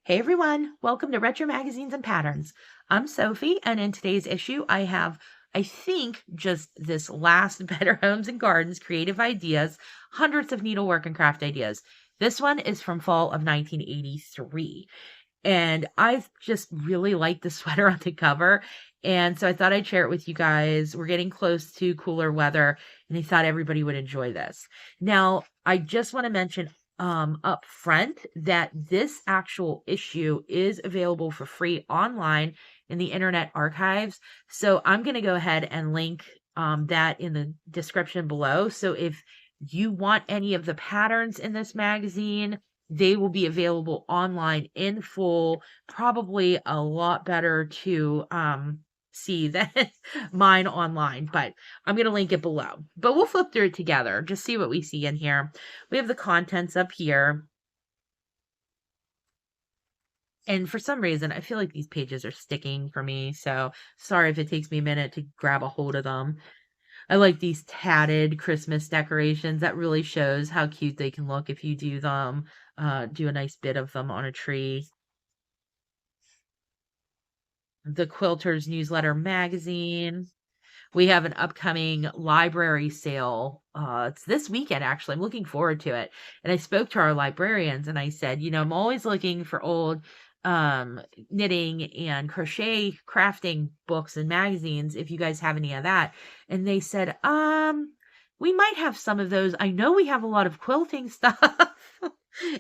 Hey everyone, welcome to Retro Magazines and Patterns. I'm Sophie, and in today's issue, I have, I think, just this last Better Homes and Gardens creative ideas, hundreds of needlework and craft ideas. This one is from fall of 1983, and I've just really liked the sweater on the cover, and so I thought I'd share it with you guys. We're getting close to cooler weather, and I thought everybody would enjoy this. Now, I just want to mention up front that this actual issue is available for free online in the Internet Archives. So I'm going to go ahead and link that in the description below. So if you want any of the patterns in this magazine, they will be available online in full, probably a lot better to see than mine online, but I'm going to link it below. But we'll flip through it together, just see what we see in here. We have the contents up here. And for some reason, I feel like these pages are sticking for me, so sorry if it takes me a minute to grab a hold of them. I like these tatted Christmas decorations. That really shows how cute they can look if you do them, do a nice bit of them on a tree. The Quilters Newsletter Magazine. We have an upcoming library sale. It's this weekend, actually. I'm looking forward to it. And I spoke to our librarians and I said, I'm always looking for old knitting and crochet crafting books and magazines if you guys have any of that. And they said, we might have some of those. I know we have a lot of quilting stuff.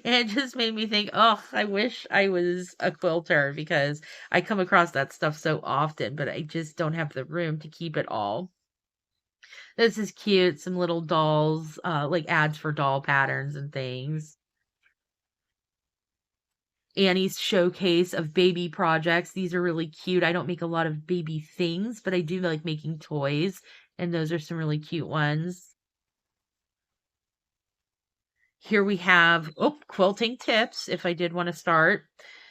And it just made me think, oh, I wish I was a quilter because I come across that stuff so often, but I just don't have the room to keep it all. This is cute. Some little dolls, like ads for doll patterns and things. Annie's showcase of baby projects. These are really cute. I don't make a lot of baby things, but I do like making toys, and those are some really cute ones. Here we have, quilting tips if I did want to start.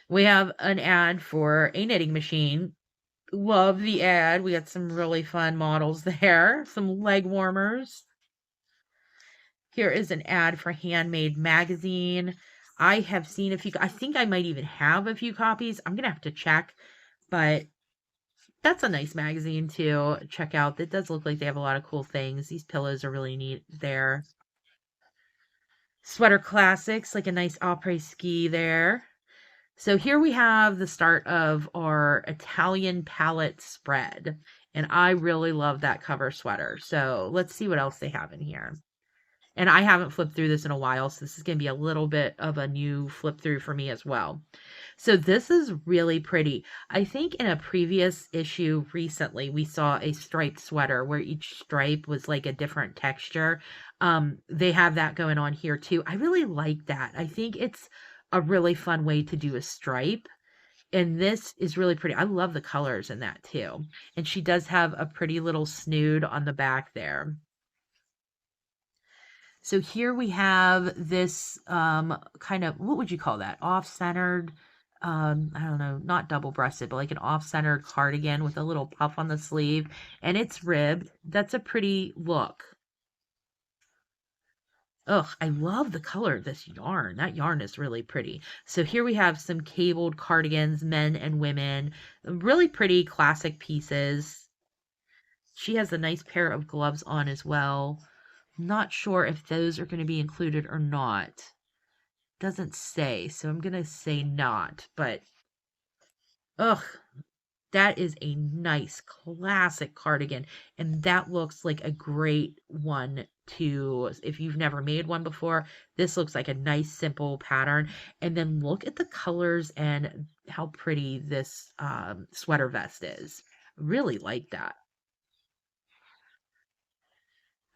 We have an ad for a knitting machine. Love the ad. We got some really fun models there, some leg warmers. Here is an ad for Handmade Magazine. I have seen a few, I think I might even have a few copies. I'm going to have to check, but that's a nice magazine to check out. It does look like they have a lot of cool things. These pillows are really neat there. Sweater classics, like a nice après ski there. So here we have the start of our Italian palette spread. And I really love that cover sweater. So let's see what else they have in here. And I haven't flipped through this in a while, so this is going to be a little bit of a new flip through for me as well. So this is really pretty. I think in a previous issue recently, we saw a striped sweater where each stripe was like a different texture. They have that going on here too. I really like that. I think it's a really fun way to do a stripe. And this is really pretty. I love the colors in that too. And she does have a pretty little snood on the back there. So here we have this kind of, what would you call that? Off-centered, I don't know, not double-breasted, but like an off-centered cardigan with a little puff on the sleeve, and it's ribbed. That's a pretty look. Ugh, I love the color of this yarn. That yarn is really pretty. So here we have some cabled cardigans, men and women, really pretty classic pieces. She has a nice pair of gloves on as well. Not sure if those are going to be included or not. Doesn't say, so I'm going to say not, but ugh, that is a nice classic cardigan, and that looks like a great one to, if you've never made one before, this looks like a nice simple pattern. And then look at the colors and how pretty this sweater vest is. Really like that.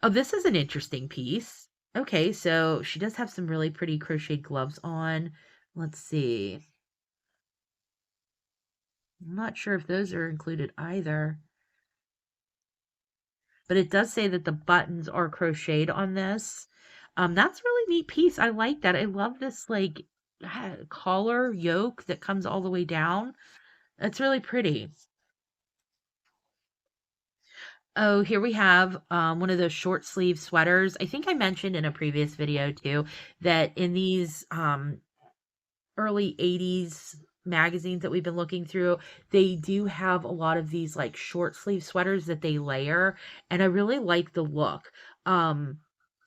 Oh, this is an interesting piece. Okay, so she does have some really pretty crocheted gloves on. Let's see. I'm not sure if those are included either. But it does say that the buttons are crocheted on this. That's a really neat piece. I like that. I love this like collar yoke that comes all the way down. It's really pretty. Oh, here we have one of those short sleeve sweaters. I think I mentioned in a previous video too that in these early 80s magazines that we've been looking through, they do have a lot of these like short sleeve sweaters that they layer, and I really like the look. Um,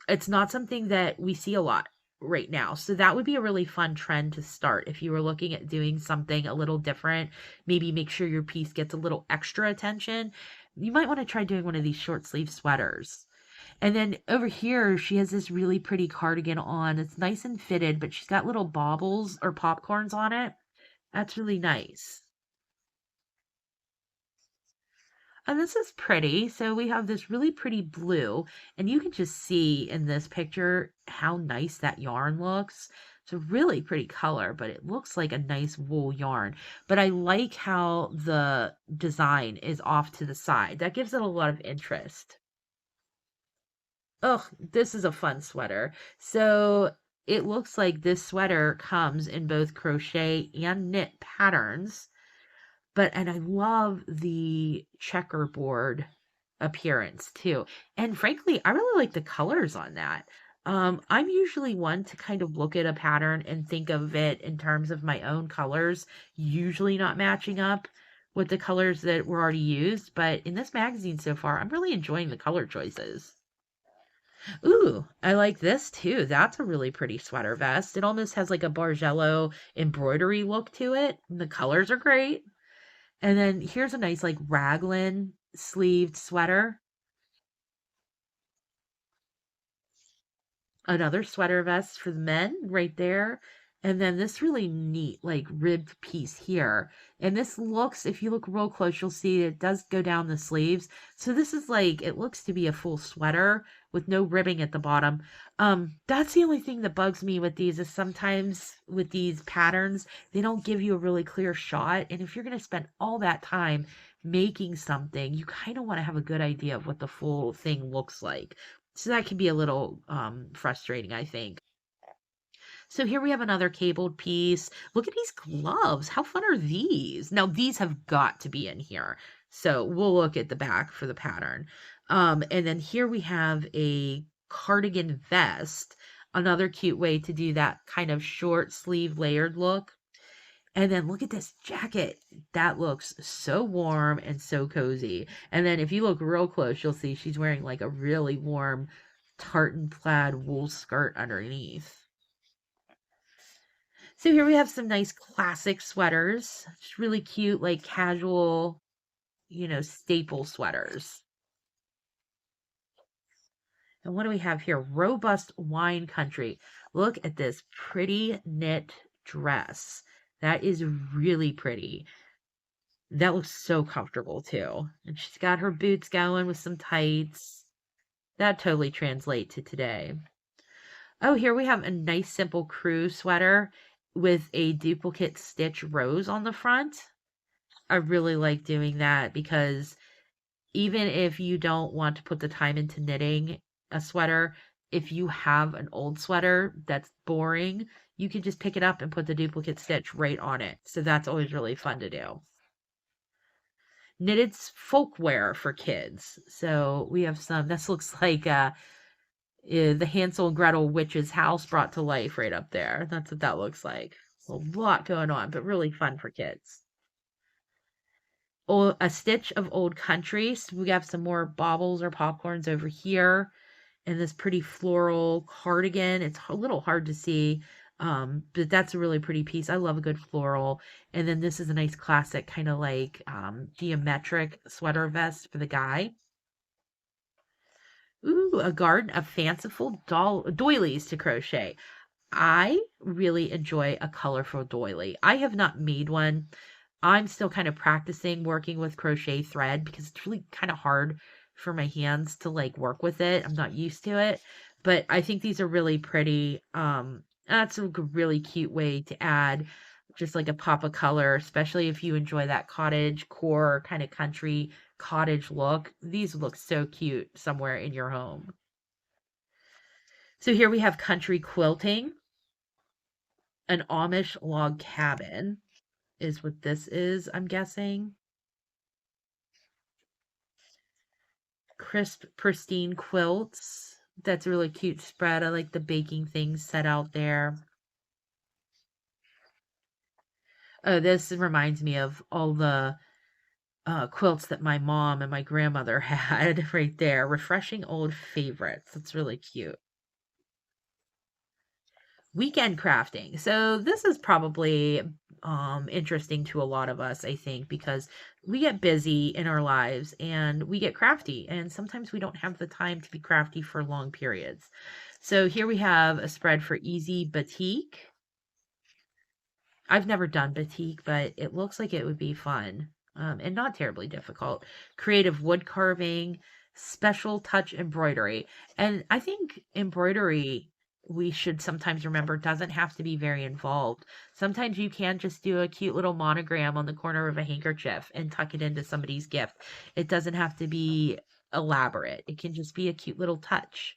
it's not something that we see a lot right now. So that would be a really fun trend to start if you were looking at doing something a little different. Maybe make sure your piece gets a little extra attention. You might want to try doing one of these short sleeve sweaters. And then over here, she has this really pretty cardigan on. It's nice and fitted, but she's got little baubles or popcorns on it. That's really nice. And this is pretty. So we have this really pretty blue, and you can just see in this picture how nice that yarn looks. It's a really pretty color, but it looks like a nice wool yarn. But I like how the design is off to the side. That gives it a lot of interest. Oh, this is a fun sweater. So it looks like this sweater comes in both crochet and knit patterns. And I love the checkerboard appearance too. And frankly, I really like the colors on that. I'm usually one to kind of look at a pattern and think of it in terms of my own colors, usually not matching up with the colors that were already used. But in this magazine so far, I'm really enjoying the color choices. Ooh, I like this too. That's a really pretty sweater vest. It almost has like a Bargello embroidery look to it. And the colors are great. And then here's a nice like raglan sleeved sweater. Another sweater vest for the men right there. And then this really neat like ribbed piece here. And this looks, if you look real close, you'll see it does go down the sleeves. So this is like, it looks to be a full sweater with no ribbing at the bottom. That's the only thing that bugs me with these is sometimes with these patterns, they don't give you a really clear shot. And if you're going to spend all that time making something, you kind of want to have a good idea of what the full thing looks like. So that can be a little frustrating, I think. So here we have another cabled piece. Look at these gloves. How fun are these? Now these have got to be in here. So we'll look at the back for the pattern. And then here we have a cardigan vest. Another cute way to do that kind of short sleeve layered look. And then look at this jacket. That looks so warm and so cozy. And then if you look real close, you'll see she's wearing like a really warm tartan plaid wool skirt underneath. So here we have some nice classic sweaters. Just really cute, like casual, staple sweaters. And what do we have here? Robust wine country. Look at this pretty knit dress. That is really pretty. That looks so comfortable too. And she's got her boots going with some tights. That totally translates to today. Oh, here we have a nice simple crew sweater with a duplicate stitch rose on the front. I really like doing that because even if you don't want to put the time into knitting a sweater, if you have an old sweater that's boring, you can just pick it up and put the duplicate stitch right on it. So that's always really fun to do. Knitted folkwear for kids. So we have some, this looks like the Hansel and Gretel witch's house brought to life right up there. That's what that looks like. A lot going on, but really fun for kids. Oh, a stitch of old country. So we have some more baubles or popcorns over here. And this pretty floral cardigan. It's a little hard to see, but that's a really pretty piece. I love a good floral. And then this is a nice classic kind of like geometric sweater vest for the guy. Ooh, a garden of fanciful doilies to crochet. I really enjoy a colorful doily. I have not made one. I'm still kind of practicing working with crochet thread because it's really kind of hard for my hands to like work with it. I'm not used to it, but I think these are really pretty. That's a really cute way to add just like a pop of color, especially if you enjoy that cottage core kind of country cottage look. These look so cute somewhere in your home. So here we have country quilting, an Amish log cabin is what this is, I'm guessing. Crisp, pristine quilts. That's a really cute spread. I like the baking things set out there. Oh, this reminds me of all the quilts that my mom and my grandmother had right there. Refreshing old favorites. That's really cute. Weekend crafting. So this is probably interesting to a lot of us, I think, because we get busy in our lives and we get crafty, and sometimes we don't have the time to be crafty for long periods. So here we have a spread for easy batik. I've never done batik, but it looks like it would be fun, and not terribly difficult. Creative wood carving, special touch embroidery. And I think embroidery, we should sometimes remember, doesn't have to be very involved. Sometimes you can just do a cute little monogram on the corner of a handkerchief and tuck it into somebody's gift. It doesn't have to be elaborate. It can just be a cute little touch.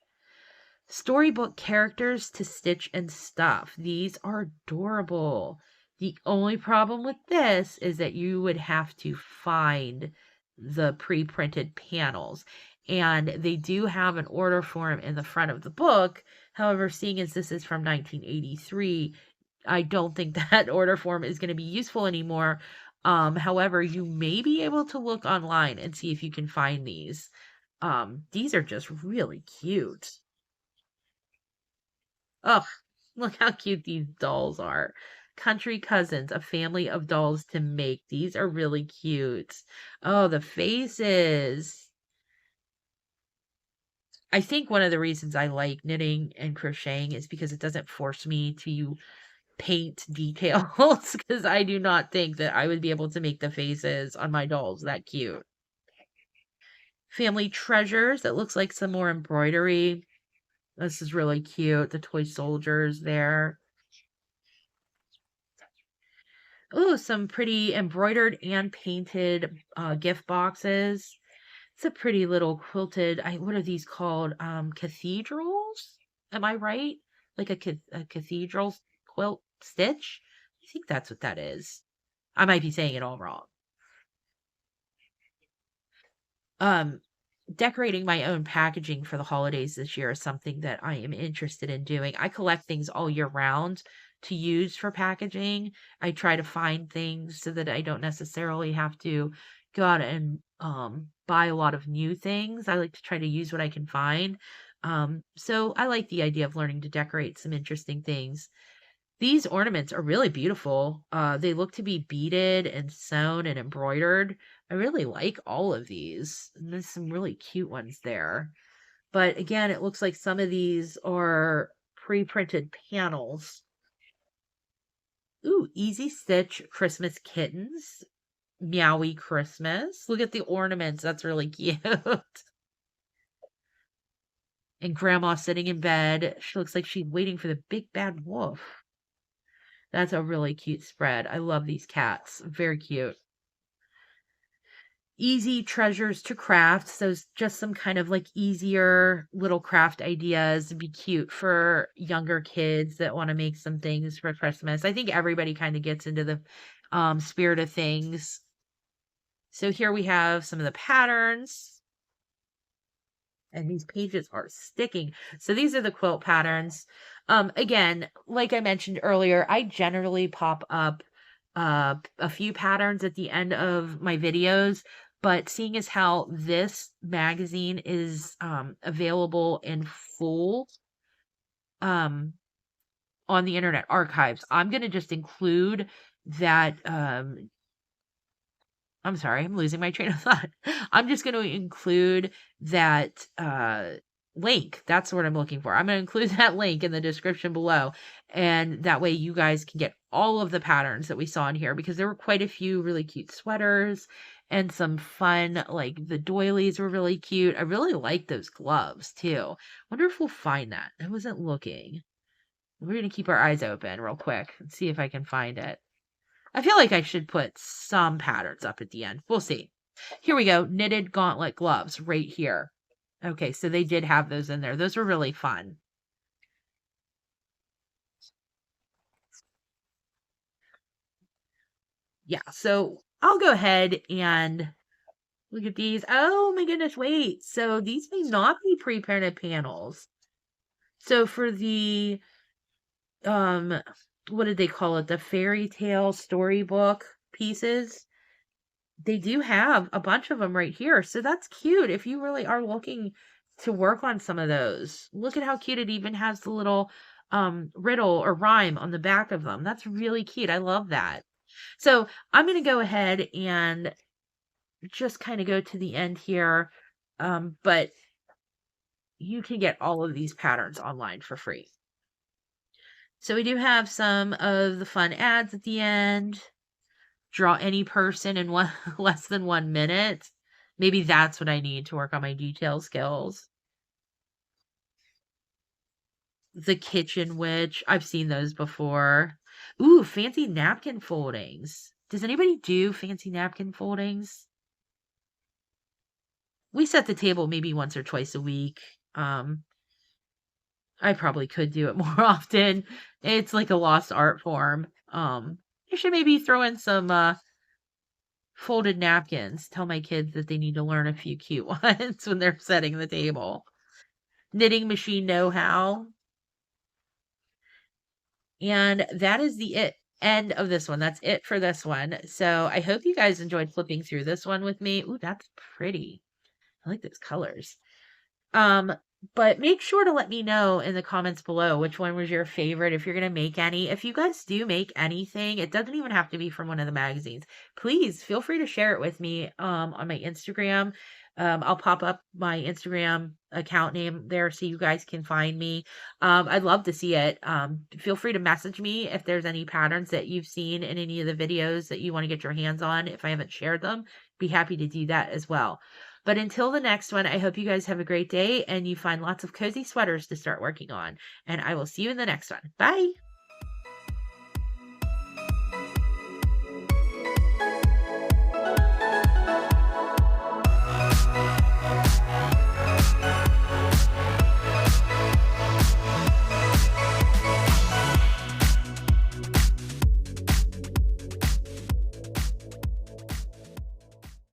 Storybook characters to stitch and stuff. These are adorable. The only problem with this is that you would have to find the pre-printed panels. And they do have an order form in the front of the book. However, seeing as this is from 1983, I don't think that order form is going to be useful anymore. However, you may be able to look online and see if you can find these. These are just really cute. Oh, look how cute these dolls are. Country Cousins, a family of dolls to make. These are really cute. Oh, the faces. I think one of the reasons I like knitting and crocheting is because it doesn't force me to paint details, because I do not think that I would be able to make the faces on my dolls that cute. Family Treasures. It looks like some more embroidery. This is really cute. The toy soldiers there. Ooh, some pretty embroidered and painted gift boxes. It's a pretty little quilted. What are these called? Cathedrals? Am I right? Like a cathedral quilt stitch? I think that's what that is. I might be saying it all wrong. Um, Decorating my own packaging for the holidays this year is something that I am interested in doing. I collect things all year round to use for packaging. I try to find things so that I don't necessarily have to go out and buy a lot of new things. I like to try to use what I can find. So I like the idea of learning to decorate some interesting things. These ornaments are really beautiful. They look to be beaded and sewn and embroidered. I really like all of these. And there's some really cute ones there. But again, it looks like some of these are pre-printed panels. Ooh, Easy Stitch Christmas Kittens. Meowie Christmas. Look at the ornaments. That's really cute. And Grandma sitting in bed. She looks like she's waiting for the big bad wolf. That's a really cute spread. I love these cats. Very cute. Easy treasures to craft. So it's just some kind of like easier little craft ideas to be cute for younger kids that want to make some things for Christmas. I think everybody kind of gets into the spirit of things. So here we have some of the patterns, and these pages are sticking. So these are the quilt patterns. Again, like I mentioned earlier, I generally pop up a few patterns at the end of my videos, but seeing as how this magazine is available in full um, on the Internet Archives, I'm going to just include that I'm sorry, I'm losing my train of thought. I'm just going to include that link. That's what I'm looking for. I'm going to include that link in the description below. And that way you guys can get all of the patterns that we saw in here, because there were quite a few really cute sweaters and some fun, like the doilies were really cute. I really like those gloves too. Wonder if we'll find that. I wasn't looking. We're going to keep our eyes open real quick and see if I can find it. I feel like I should put some patterns up at the end. We'll see. Here we go. Knitted gauntlet gloves right here. Okay, so they did have those in there. Those were really fun. Yeah, so I'll go ahead and look at these. Oh my goodness, wait. So these may not be pre-printed panels. So for the um what did they call it? The fairy tale storybook pieces. They do have a bunch of them right here. So that's cute if you really are looking to work on some of those. Look at how cute it even has the little riddle or rhyme on the back of them. That's really cute. I love that. So I'm going to go ahead and just kind of go to the end here. But you can get all of these patterns online for free. So we do have some of the fun ads at the end. Draw any person in one less than 1 minute. Maybe that's what I need to work on my detail skills. The Kitchen Witch. I've seen those before. Ooh, fancy napkin foldings. Does anybody do fancy napkin foldings? We set the table maybe once or twice a week. I probably could do it more often. It's like a lost art form. You should maybe throw in some folded napkins. Tell my kids that they need to learn a few cute ones when they're setting the table. Knitting machine know-how. And that is the end of this one. That's it for this one. So I hope you guys enjoyed flipping through this one with me. Ooh, that's pretty. I like those colors. Um, but make sure to let me know in the comments below which one was your favorite, if you're going to make any. If you guys do make anything, it doesn't even have to be from one of the magazines. Please feel free to share it with me on my Instagram. I'll pop up my Instagram account name there so you guys can find me. I'd love to see it. Feel free to message me if there's any patterns that you've seen in any of the videos that you want to get your hands on. If I haven't shared them, be happy to do that as well. But until the next one, I hope you guys have a great day and you find lots of cozy sweaters to start working on. And I will see you in the next one. Bye.